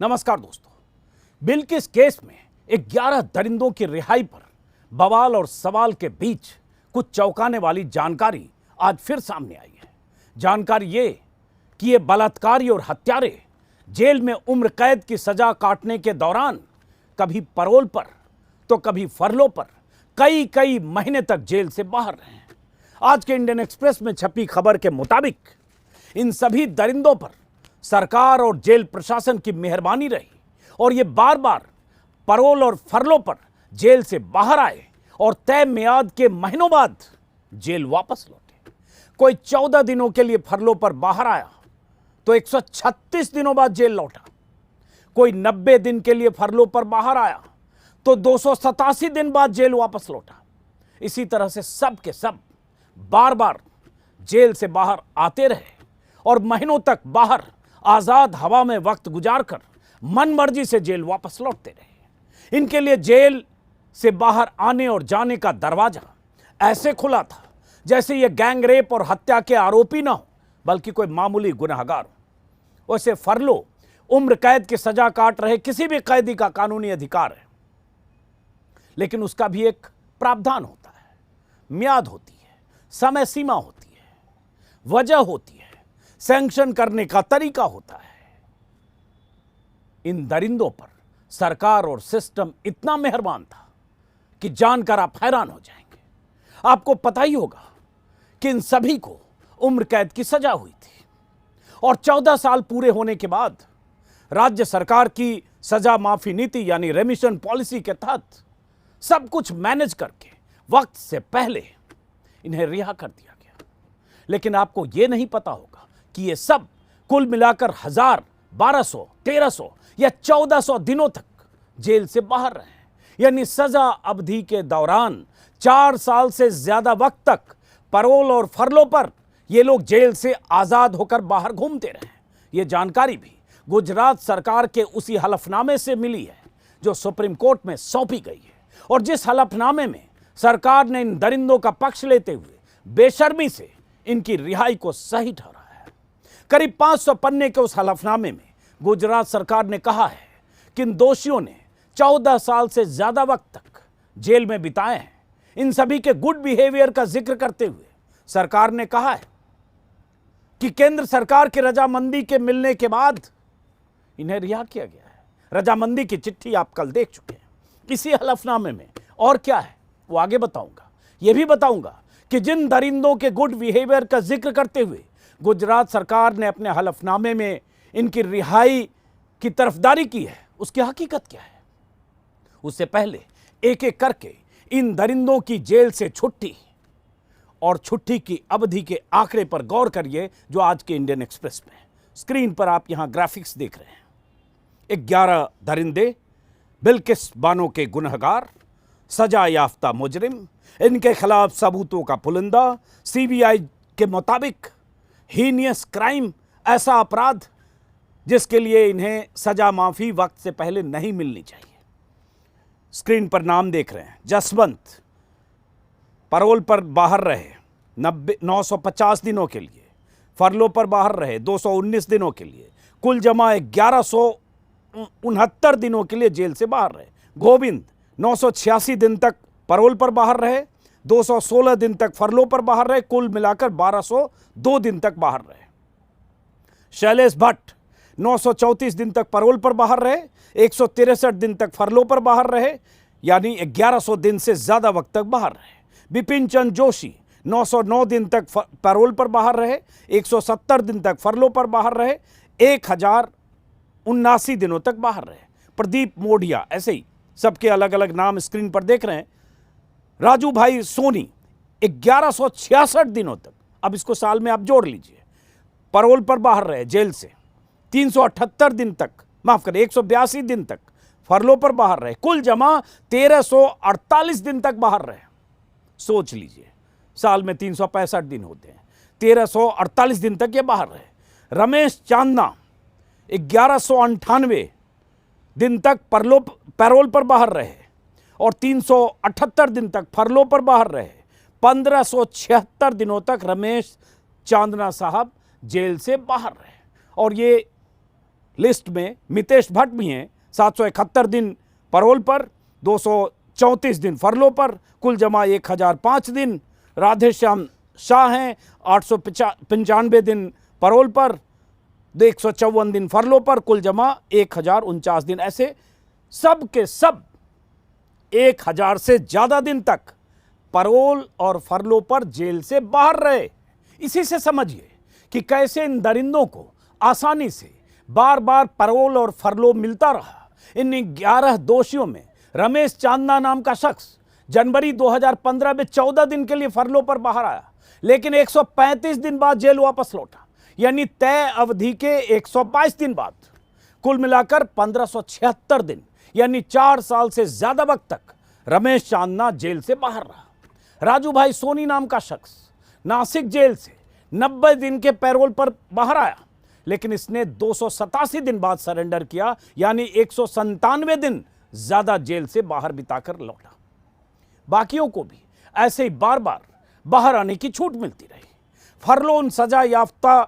नमस्कार दोस्तों। बिल्किस केस में 11 दरिंदों की रिहाई पर बवाल और सवाल के बीच कुछ चौंकाने वाली जानकारी आज फिर सामने आई है। जानकारी ये कि ये बलात्कारी और हत्यारे जेल में उम्र कैद की सजा काटने के दौरान कभी पैरोल पर तो कभी फरलो पर कई कई महीने तक जेल से बाहर रहे हैं। आज के इंडियन एक्सप्रेस में छपी खबर के मुताबिक इन सभी दरिंदों पर सरकार और जेल प्रशासन की मेहरबानी रही और ये बार बार पैरोल और फरलो पर जेल से बाहर आए और तय मियाद के महीनों बाद जेल वापस लौटे। कोई 14 दिनों के लिए फरलो पर बाहर आया तो 136 दिनों बाद जेल लौटा। कोई 90 दिन के लिए फरलो पर बाहर आया तो 287 दिन बाद जेल वापस लौटा। इसी तरह से सब के सब बार बार जेल से बाहर आते रहे और महीनों तक बाहर आजाद हवा में वक्त गुजारकर मनमर्जी से जेल वापस लौटते रहे। इनके लिए जेल से बाहर आने और जाने का दरवाजा ऐसे खुला था जैसे ये गैंग रेप और हत्या के आरोपी ना हो बल्कि कोई मामूली गुनहगार हो। वैसे फरलो उम्र कैद की सजा काट रहे किसी भी कैदी का कानूनी अधिकार है, लेकिन उसका भी एक प्रावधान होता है, मियाद होती है, समय सीमा होती है, वजह होती है, सैंक्शन करने का तरीका होता है। इन दरिंदों पर सरकार और सिस्टम इतना मेहरबान था कि जानकर आप हैरान हो जाएंगे। आपको पता ही होगा कि इन सभी को उम्र कैद की सजा हुई थी और 14 साल पूरे होने के बाद राज्य सरकार की सजा माफी नीति यानी रेमिशन पॉलिसी के तहत सब कुछ मैनेज करके वक्त से पहले इन्हें रिहा कर दिया गया। लेकिन आपको यह नहीं पता होगा कि ये सब कुल मिलाकर 1000, 1200, 1300 या 1400 दिनों तक जेल से बाहर रहे हैं। यानी सजा अवधि के दौरान 4 साल से ज्यादा वक्त तक पैरोल और फरलो पर ये लोग जेल से आजाद होकर बाहर घूमते रहे। ये जानकारी भी गुजरात सरकार के उसी हलफनामे से मिली है जो सुप्रीम कोर्ट में सौंपी गई है और जिस हलफनामे में सरकार ने इन दरिंदों का पक्ष लेते हुए बेशर्मी से इनकी रिहाई को सही ठहराया है। करीब 500 पन्ने के उस हलफनामे में गुजरात सरकार ने कहा है कि इन दोषियों ने 14 साल से ज्यादा वक्त तक जेल में बिताए हैं। इन सभी के गुड बिहेवियर का जिक्र करते हुए सरकार ने कहा है कि केंद्र सरकार की रजामंदी के मिलने के बाद इन्हें रिहा किया गया है। रजामंदी की चिट्ठी आप कल देख चुके हैं। इसी हलफनामे में और क्या है वो आगे बताऊंगा। यह भी बताऊंगा कि जिन दरिंदों के गुड बिहेवियर का जिक्र करते हुए गुजरात सरकार ने अपने हलफनामे में इनकी रिहाई की तरफदारी की है उसकी हकीकत क्या है। उससे पहले एक एक करके इन दरिंदों की जेल से छुट्टी और छुट्टी की अवधि के आंकड़े पर गौर करिए जो आज के इंडियन एक्सप्रेस में स्क्रीन पर आप यहां ग्राफिक्स देख रहे हैं। 11 दरिंदे बिल्किस बानो के गुनहगार, सजा याफ्ता मुजरिम, इनके खिलाफ सबूतों का पुलिंदा। सीबीआई के मुताबिक हीनियस क्राइम, ऐसा अपराध जिसके लिए इन्हें सजा माफी वक्त से पहले नहीं मिलनी चाहिए। स्क्रीन पर नाम देख रहे हैं। जसवंत पैरोल पर बाहर रहे 950 दिनों के लिए, फरलो पर बाहर रहे 219 दिनों के लिए, कुल जमा 1169 दिनों के लिए जेल से बाहर रहे। गोविंद 986 दिन तक पैरोल पर बाहर रहे, 216 दिन तक फरलो पर बाहर रहे, कुल मिलाकर 1202 दिन तक बाहर रहे। शैलेश भट्ट 934 दिन तक पैरोल पर बाहर रहे, 163 दिन तक फरलो पर बाहर रहे, यानी 1100 दिन से ज्यादा वक्त तक बाहर रहे। बिपिन चंद्र जोशी 909 दिन तक पैरोल पर बाहर रहे, 170 दिन तक फरलो पर बाहर रहे, 1079 दिनों तक बाहर रहे। प्रदीप मोढ़िया, ऐसे ही सबके अलग अलग नाम स्क्रीन पर देख रहे हैं। राजू भाई सोनी 1166 दिनों तक, अब इसको साल में आप जोड़ लीजिए, पैरोल पर बाहर रहे जेल से। 378 दिन तक, माफ करें 182 दिन तक फरलो पर बाहर रहे, कुल जमा 1348 दिन तक बाहर रहे। सोच लीजिए, साल में 365 दिन होते हैं, 1348 दिन तक ये बाहर रहे। रमेश चांदना 1198 दिन तक पैरोल पर बाहर रहे और 378 दिन तक फरलो पर बाहर रहे। 1576 दिनों तक रमेश चांदना साहब जेल से बाहर रहे और ये लिस्ट में मितेश भट्ट भी हैं, 771 दिन पैरोल पर, 234 दिन फरलो पर, कुल जमा 1005 दिन। राधेश्याम शाह हैं, 895 दिन पैरोल पर, 154 दिन फरलो पर, कुल जमा 1049 दिन। ऐसे सब के सब 1000 से ज्यादा दिन तक पैरोल और फरलो पर जेल से बाहर रहे। इसी से समझिए कि कैसे इन दरिंदों को आसानी से बार बार पैरोल और फरलो मिलता रहा। इन 11 दोषियों में रमेश चांदना नाम का शख्स जनवरी 2015 में 14 दिन के लिए फरलो पर बाहर आया, लेकिन 135 दिन बाद जेल वापस लौटा, यानी तय अवधि के 122 दिन बाद। कुल मिलाकर 1576 दिन, यानी 4 साल से ज्यादा वक्त तक रमेश चांदना जेल से बाहर रहा। राजू भाई सोनी नाम का शख्स नासिक जेल से 90 दिन के पैरोल पर बाहर आया, लेकिन इसने 287 दिन बाद सरेंडर किया, यानी 197 दिन ज्यादा जेल से बाहर बिताकर लौटा। बाकियों को भी ऐसे ही बार बार बाहर आने की छूट मिलती रही। फरलो उन सजा याफ्ता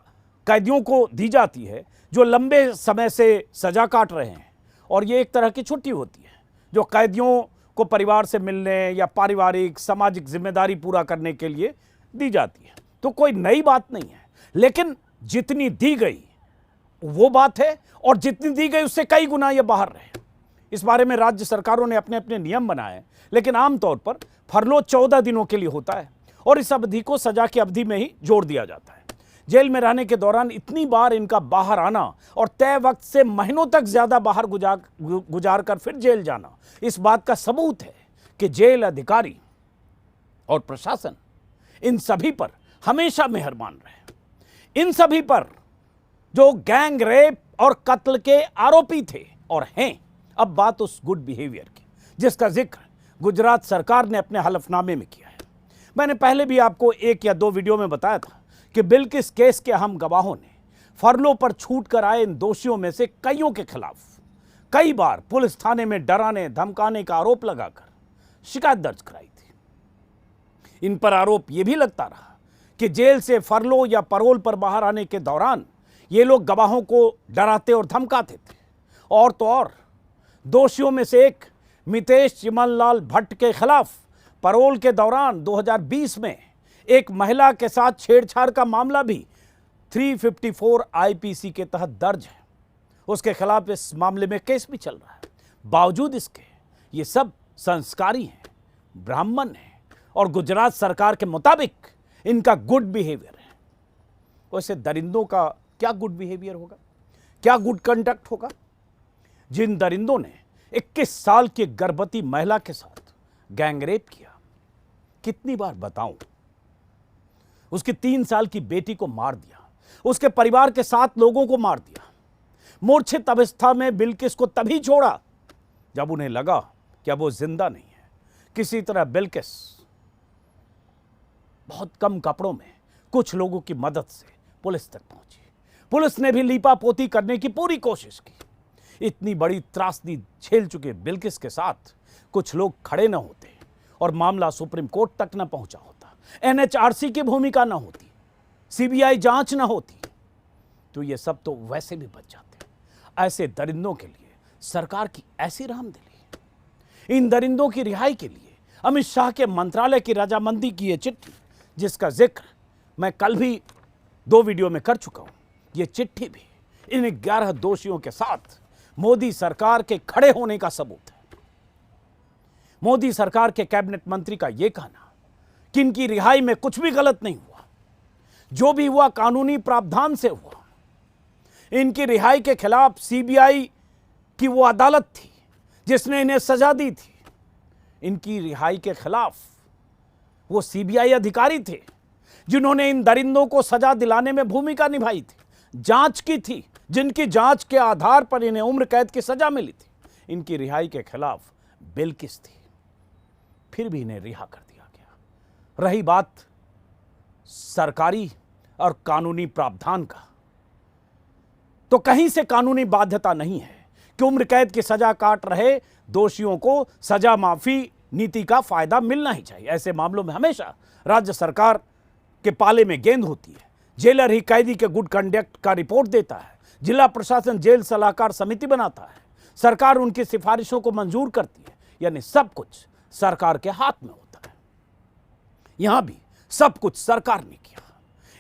कैदियों को दी जाती है जो लंबे समय से सजा काट रहे हैं, और ये एक तरह की छुट्टी होती है जो कैदियों को परिवार से मिलने या पारिवारिक सामाजिक जिम्मेदारी पूरा करने के लिए दी जाती है। तो कोई नई बात नहीं है, लेकिन जितनी दी गई वो बात है, और जितनी दी गई उससे कई गुना ये बाहर रहे। इस बारे में राज्य सरकारों ने अपने अपने नियम बनाए, लेकिन आमतौर पर फरलो 14 दिनों के लिए होता है, और इस अवधि को सजा की अवधि में ही जोड़ दिया जाता है। जेल में रहने के दौरान इतनी बार इनका बाहर आना और तय वक्त से महीनों तक ज्यादा बाहर गुजार कर फिर जेल जाना इस बात का सबूत है कि जेल अधिकारी और प्रशासन इन सभी पर हमेशा मेहरबान रहे। इन सभी पर जो गैंग रेप और कत्ल के आरोपी थे और हैं। अब बात उस गुड बिहेवियर की जिसका जिक्र गुजरात सरकार ने अपने हलफनामे में किया है। मैंने पहले भी आपको 1 या 2 वीडियो में बताया था कि बिल्किस केस के अहम गवाहों ने फरलो पर छूट कर आए इन दोषियों में से कईयों के खिलाफ कई बार पुलिस थाने में डराने धमकाने का आरोप लगाकर शिकायत दर्ज कराई थी। इन पर आरोप यह भी लगता रहा कि जेल से फरलो या पैरोल पर बाहर आने के दौरान ये लोग गवाहों को डराते और धमकाते थे। और तो और दोषियों में से एक मितेश चिमनलाल भट्ट के खिलाफ पैरोल के दौरान 2020 में एक महिला के साथ छेड़छाड़ का मामला भी 354 आईपीसी के तहत दर्ज है। उसके खिलाफ इस मामले में केस भी चल रहा है। बावजूद इसके ये सब संस्कारी हैं, ब्राह्मण हैं, और गुजरात सरकार के मुताबिक इनका गुड बिहेवियर है। वैसे दरिंदों का क्या गुड बिहेवियर होगा, क्या गुड कंडक्ट होगा? जिन दरिंदों ने 21 साल की गर्भवती महिला के साथ गैंगरेप किया, कितनी बार बताऊं, उसकी 3 साल की बेटी को मार दिया, उसके परिवार के 7 लोगों को मार दिया, मूर्छित अवस्था में बिल्किस को तभी छोड़ा जब उन्हें लगा कि अब वो जिंदा नहीं है। किसी तरह बिल्किस बहुत कम कपड़ों में कुछ लोगों की मदद से पुलिस तक पहुंची। पुलिस ने भी लीपापोती करने की पूरी कोशिश की। इतनी बड़ी त्रासदी झेल चुके बिल्किस के साथ कुछ लोग खड़े न होते और मामला सुप्रीम कोर्ट तक न पहुंचा होता, एनएचआरसी की भूमिका न होती, सीबीआई जांच न होती, तो ये सब तो वैसे भी बच जाते। ऐसे दरिंदों के लिए सरकार की ऐसी राहमदिली। इन दरिंदों की रिहाई के लिए अमित शाह के मंत्रालय की रजामंदी की ये चिट्ठी, जिसका जिक्र मैं कल भी 2 वीडियो में कर चुका हूं, ये चिट्ठी भी इन 11 दोषियों के साथ मोदी सरकार के खड़े होने का सबूत है। मोदी सरकार के कैबिनेट मंत्री का यह कहना कि इनकी रिहाई में कुछ भी गलत नहीं हुआ, जो भी हुआ कानूनी प्रावधान से हुआ। इनकी रिहाई के खिलाफ सीबीआई की वो अदालत थी जिसने इन्हें सजा दी थी। इनकी रिहाई के खिलाफ वो सीबीआई अधिकारी थे जिन्होंने इन दरिंदों को सजा दिलाने में भूमिका निभाई थी, जांच की थी, जिनकी जांच के आधार पर इन्हें उम्र कैद की सजा मिली थी। इनकी रिहाई के खिलाफ बिल्किस थी, फिर भी इन्हें रिहा कर दिया गया। रही बात सरकारी और कानूनी प्रावधान का, तो कहीं से कानूनी बाध्यता नहीं है कि उम्र कैद की सजा काट रहे दोषियों को सजा माफी नीति का फायदा मिलना ही चाहिए। ऐसे मामलों में हमेशा राज्य सरकार के पाले में गेंद होती है। जेलर ही कैदी के गुड कंडक्ट का रिपोर्ट देता है, जिला प्रशासन जेल सलाहकार समिति बनाता है, सरकार उनकी सिफारिशों को मंजूर करती है, यानी सब कुछ सरकार के हाथ में होता है। यहां भी सब कुछ सरकार ने किया।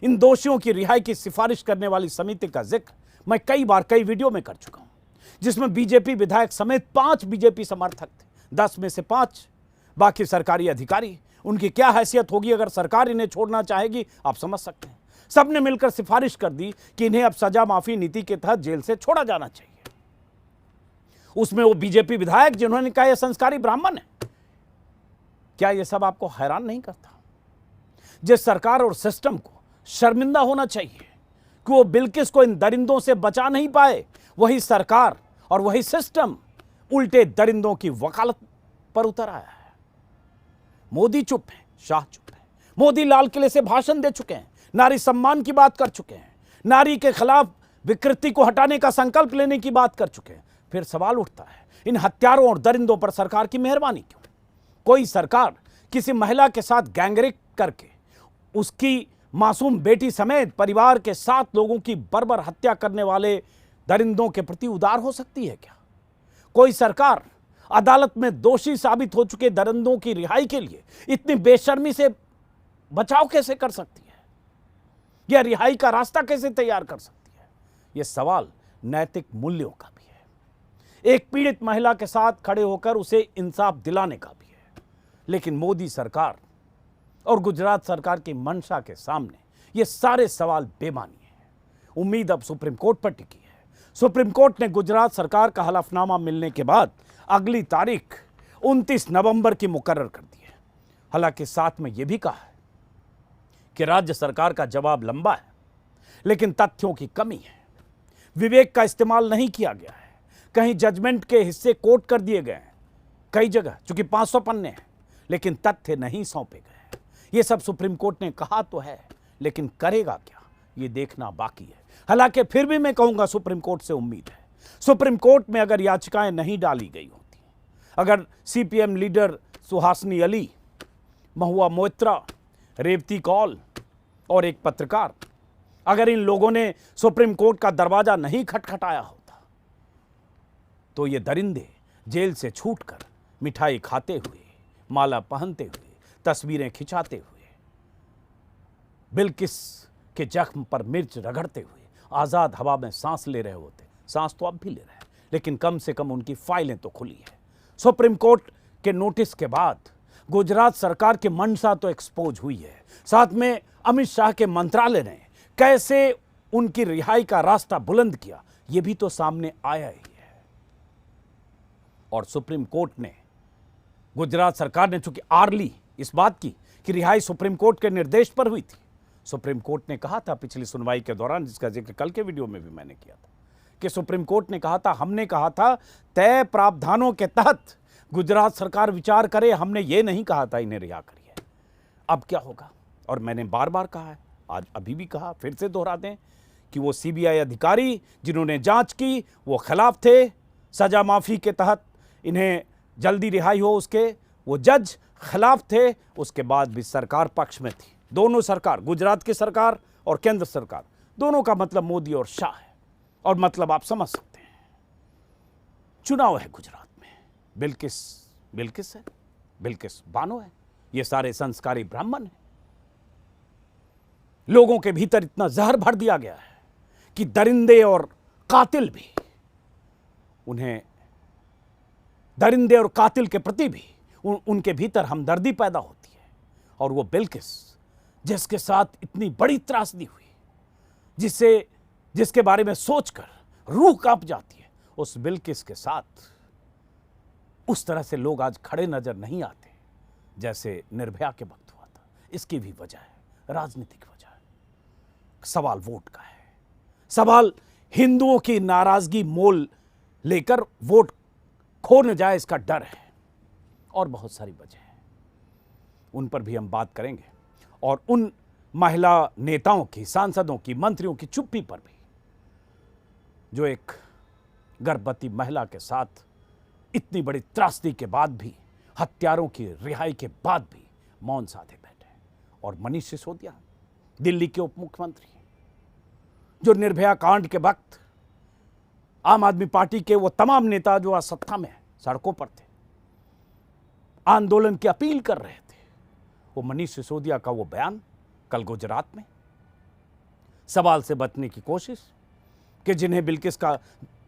इन दोषियों की रिहाई की सिफारिश करने वाली समिति का जिक्र मैं कई बार कई वीडियो में कर चुका हूं, जिसमें बीजेपी विधायक समेत 5 बीजेपी समर्थक थे। 10 में से 5 बाकी सरकारी अधिकारी। उनकी क्या हैसियत होगी अगर सरकार इन्हें छोड़ना चाहेगी, आप समझ सकते हैं। सबने मिलकर सिफारिश कर दी कि इन्हें अब सजा माफी नीति के तहत जेल से छोड़ा जाना चाहिए। उसमें वो बीजेपी विधायक जिन्होंने कहा यह संस्कारी ब्राह्मण है। क्या यह सब आपको हैरान नहीं करता? जिस सरकार और सिस्टम को शर्मिंदा होना चाहिए कि वो बिल्किस को इन दरिंदों से बचा नहीं पाए, वही सरकार और वही सिस्टम उल्टे दरिंदों की वकालत पर उतर आया है। मोदी चुप है, शाह चुप है। मोदी लाल किले से भाषण दे चुके हैं, नारी सम्मान की बात कर चुके हैं, नारी के खिलाफ विकृति को हटाने का संकल्प लेने की बात कर चुके हैं। फिर सवाल उठता है, इन हत्यारों और दरिंदों पर सरकार की मेहरबानी क्यों? कोई सरकार किसी महिला के साथ गैंगरेप करके उसकी मासूम बेटी समेत परिवार के 7 लोगों की बर्बर हत्या करने वाले दरिंदों के प्रति उदार हो सकती है क्या? कोई सरकार अदालत में दोषी साबित हो चुके दरिंदों की रिहाई के लिए इतनी बेशर्मी से बचाव कैसे कर सकती है? यह रिहाई का रास्ता कैसे तैयार कर सकती है? यह सवाल नैतिक मूल्यों का भी है, एक पीड़ित महिला के साथ खड़े होकर उसे इंसाफ दिलाने का भी है। लेकिन मोदी सरकार और गुजरात सरकार की मंशा के सामने ये सारे सवाल बेमानी हैं। उम्मीद अब सुप्रीम कोर्ट पर टिकी है। सुप्रीम कोर्ट ने गुजरात सरकार का हलफनामा मिलने के बाद अगली तारीख 29 नवंबर की मुकर्रर कर दी है। हालांकि साथ में यह भी कहा है कि राज्य सरकार का जवाब लंबा है, लेकिन तथ्यों की कमी है, विवेक का इस्तेमाल नहीं किया गया है। कहीं जजमेंट के हिस्से कोट कर दिए गए हैं, कई जगह चूंकि 500 पन्ने हैं, लेकिन तथ्य नहीं सौंपे गए। ये सब सुप्रीम कोर्ट ने कहा तो है, लेकिन करेगा क्या, ये देखना बाकी है। हालांकि फिर भी मैं कहूंगा सुप्रीम कोर्ट से उम्मीद है। सुप्रीम कोर्ट में अगर याचिकाएं नहीं डाली गई होती, अगर सीपीएम लीडर सुहासिनी अली, महुआ मोइत्रा, रेवती कौल और एक पत्रकार, अगर इन लोगों ने सुप्रीम कोर्ट का दरवाजा नहीं खटखटाया होता, तो ये दरिंदे जेल से छूटकर मिठाई खाते हुए, माला पहनते हुए, तस्वीरें खिंचाते हुए, बिल्किस के जख्म पर मिर्च रगड़ते हुए आजाद हवा में सांस ले रहे होते। सांस तो अब भी ले रहे हैं, लेकिन कम से कम उनकी फाइलें तो खुली है। सुप्रीम कोर्ट के नोटिस के बाद गुजरात सरकार की मंशा तो एक्सपोज हुई है, साथ में अमित शाह के मंत्रालय ने कैसे उनकी रिहाई का रास्ता बुलंद किया, यह भी तो सामने आया ही है। और सुप्रीम कोर्ट ने, गुजरात सरकार ने चूंकि आड़ ली इस बात की कि रिहाई सुप्रीम कोर्ट के निर्देश पर हुई थी। सुप्रीम कोर्ट ने कहा था पिछली सुनवाई के दौरान, जिसका जिक्र कल के वीडियो में भी मैंने किया था, कि सुप्रीम कोर्ट ने कहा था, हमने कहा था तय प्रावधानों के तहत गुजरात सरकार विचार करे, हमने ये नहीं कहा था इन्हें रिहा करिए। अब क्या होगा? और मैंने बार बार कहा है, आज अभी भी कहा, फिर से दोहरा दें कि वो सीबीआई अधिकारी जिन्होंने जांच की वो खिलाफ थे, सजा माफी के तहत इन्हें जल्दी रिहाई हो उसके, वो जज खिलाफ थे। उसके बाद भी सरकार पक्ष में थी। दोनों सरकार, गुजरात की सरकार और केंद्र सरकार, दोनों का मतलब मोदी और शाह है। और मतलब आप समझ सकते हैं, चुनाव है गुजरात में, बिल्किस है, बिल्किस बानो है, ये सारे संस्कारी ब्राह्मण हैं। लोगों के भीतर इतना जहर भर दिया गया है कि दरिंदे और कातिल भी, उन्हें दरिंदे और कातिल के प्रति भी उनके भीतर हमदर्दी पैदा होती है। और वो बिल्किस, जिसके साथ इतनी बड़ी त्रासदी हुई, जिसके बारे में सोचकर रूह कांप जाती है, उस बिल्किस के साथ उस तरह से लोग आज खड़े नजर नहीं आते जैसे निर्भया के वक्त हुआ था। इसकी भी वजह है, राजनीतिक वजह है। सवाल वोट का है, सवाल हिंदुओं की नाराजगी मोल लेकर वोट खो न जाए इसका डर है, और बहुत सारी वजह है, उन पर भी हम बात करेंगे। और उन महिला नेताओं की, सांसदों की, मंत्रियों की चुप्पी पर भी, जो एक गर्भवती महिला के साथ इतनी बड़ी त्रासदी के बाद भी, हत्यारों की रिहाई के बाद भी मौन साधे बैठे। और मनीष सिसोदिया, दिल्ली के उप मुख्यमंत्री, जो निर्भया कांड के वक्त आम आदमी पार्टी के वो तमाम नेता जो आज सत्ता में हैं, सड़कों पर थे, आंदोलन की अपील कर रहे थे। वो मनीष सिसोदिया का वो बयान कल गुजरात में, सवाल से बचने की कोशिश कि जिन्हें बिल्किस का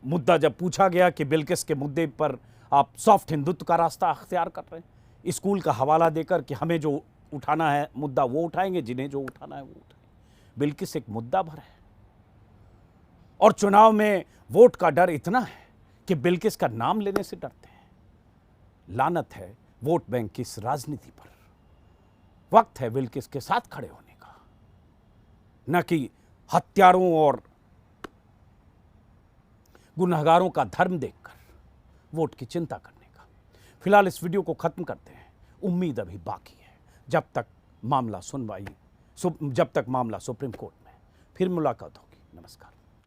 मुद्दा जब पूछा गया कि बिल्किस के मुद्दे पर आप सॉफ्ट हिंदुत्व का रास्ता अख्तियार कर रहे हैं, स्कूल का हवाला देकर कि हमें जो उठाना है मुद्दा वो उठाएंगे, जिन्हें जो उठाना है वो उठाएंगे। बिल्किस एक मुद्दा भर है और चुनाव में वोट का डर इतना है कि बिल्किस का नाम लेने से डरते हैं। लानत है वोट बैंक की इस राजनीति पर। वक्त है बिल्किस के साथ खड़े होने का, न कि हत्यारों और गुनहगारों का धर्म देखकर वोट की चिंता करने का। फिलहाल इस वीडियो को खत्म करते हैं। उम्मीद अभी बाकी है, जब तक मामला सुप्रीम कोर्ट में। फिर मुलाकात होगी। नमस्कार।